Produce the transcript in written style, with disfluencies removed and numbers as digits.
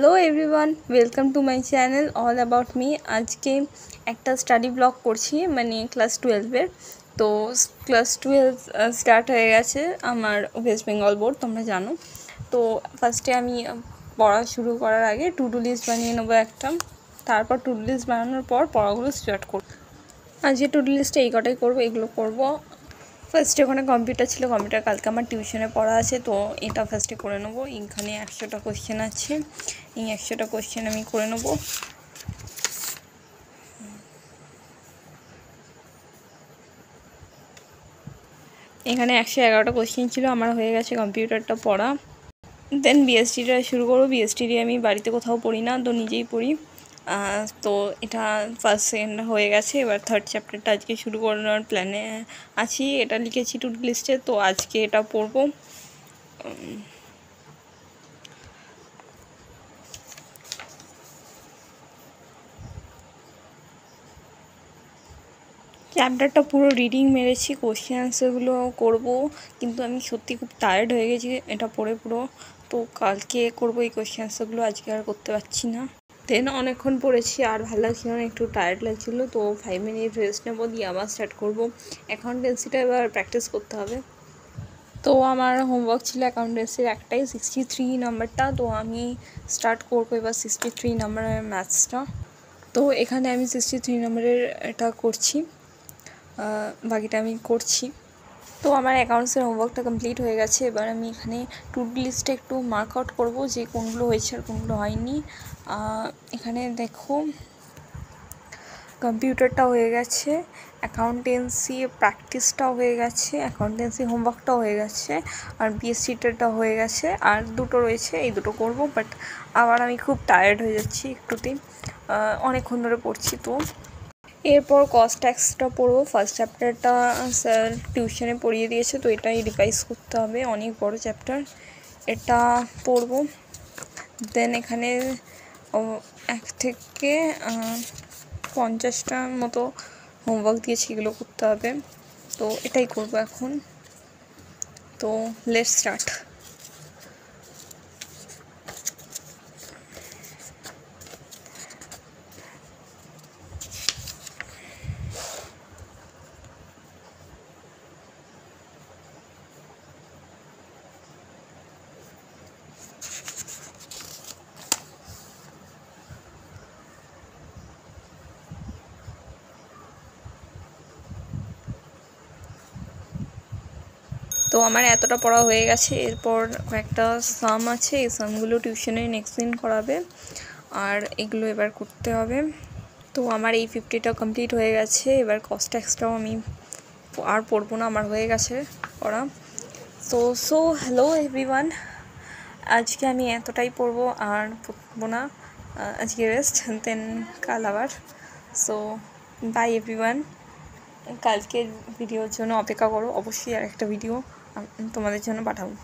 Hello everyone welcome to my channel all about me. आज के एक स्टाडी ब्लग करছি মানে क्लास 12 तो क्लास 12 स्टार्ट हो গেছে আমার ওয়েস্ট বেঙ্গল বোর্ড তোমরা জানো। তো ফার্স্টে আমি পড়া শুরু করার আগে টু ডু লিস্ট বানিয়ে নেব একটা, তারপর টু ডু লিস্ট বানানোর পর পড়াগুলো স্টার্ট করব। আজকে টু ডু লিস্টে এই কটাই করবো, এগুলো করব। ফার্স্টে ওখানে কম্পিউটার ছিল, কম্পিউটার কালকে আমার টিউশনে পড়া আছে, তো এটা ফার্স্টে করে নেবো। এখানে 100টা কোশ্চেন আছে, এই 100টা কোশ্চেন আমি করে নেবো। এখানে 111টা কোশ্চেন ছিল, আমার হয়ে গেছে কম্পিউটারটা পড়া। দেন বিএসটিটা শুরু করবো। বিএসটিডি আমি বাড়িতে কোথাও পড়ি না, তো নিজেই পড়ি। তো এটা ফার্স্ট সেকেন্ড হয়ে গেছে, এবার থার্ড চ্যাপ্টারটা আজকে শুরু করানোর প্ল্যানে আছি। এটা লিখেছি টু ডু লিস্টে, তো আজকে এটা পড়বো। চ্যাপ্টারটা পুরো রিডিং মেরেছি, কোশ্চেন আনসারগুলো করবো, কিন্তু আমি সত্যি খুব টায়ার্ড হয়ে গেছি এটা পড়ে পুরো। তো কালকে করবো এই কোশ্চেন আনসারগুলো, আজকে আর করতে পারছি না। দেন অনেকক্ষণ পড়েছি, আর ভালো লাগছিল না, একটু টায়ার্ড লাগছিলো, তো 5 মিনিট রেস্ট নেবো, দিয়ে আবার স্টার্ট করবো। অ্যাকাউন্টেন্সিটা এবার প্র্যাকটিস করতে হবে। তো আমার হোমওয়ার্ক ছিল অ্যাকাউন্টেন্সির একটাই, 63 নাম্বারটা। তো আমি স্টার্ট করবো এবার 63 নাম্বারের ম্যাথসটা। তো এখানে আমি 63 নম্বরের এটা করছি, বাকিটা আমি করছি। তো আমার অ্যাকাউন্টসের হোমওয়ার্কটা কমপ্লিট হয়ে গেছে। এবার আমি এখানে টু ডু লিস্টে একটু মার্ক আউট করবো যে কোনগুলো হয়েছে আর কোনগুলো হয়নি। এখানে দেখো কম্পিউটারটা হয়ে গেছে, অ্যাকাউন্টেন্সি প্র্যাকটিসটাও হয়ে গেছে, অ্যাকাউন্টেন্সি হোমওয়ার্কটাও হয়ে গেছে, আর বিএসসিটারটা হয়ে গেছে। আর দুটো রয়েছে, এই দুটো করব, বাট আবার আমি খুব টায়ার্ড হয়ে যাচ্ছি একটুতেই, অনেকক্ষণ ধরে পড়ছি। তো এরপর কস্ট ট্যাক্সটা পড়বো। ফার্স্ট চ্যাপ্টারটা স্যার টিউশনে পড়িয়ে দিয়েছে, তো এটাই রিভাইজ করতে হবে, অনেক বড় চ্যাপ্টার, এটা পড়বো। দেন এখানে 1 থেকে 50টার মতো হোমওয়ার্ক দিয়েছি, এগুলো করতে হবে, তো এটাই করবো এখন। তো লেটস স্টার্ট। তো আমার এতটা পড়া হয়ে গেছে। এরপর কয়েকটা সাম আছে, এই সামগুলো টিউশনে নেক্সট দিন করাবে, আর এগুলো এবার করতে হবে। তো আমার এই 50টা কমপ্লিট হয়ে গেছে। এবার কস্ট ট্যাক্সটাও আমি আর পড়বো না, আমার হয়ে গেছে পড়া। সো হ্যালো এভরিওয়ান, আজকে আমি এতটাই পড়বো আর পড়বো না, আজকে রেস্ট, দেন কাল আবার। সো বাই এভরিওয়ান, কালকের ভিডিওর জন্য অপেক্ষা করো, অবশ্যই আর একটা ভিডিও তোমাদের জন্য পাঠাবো।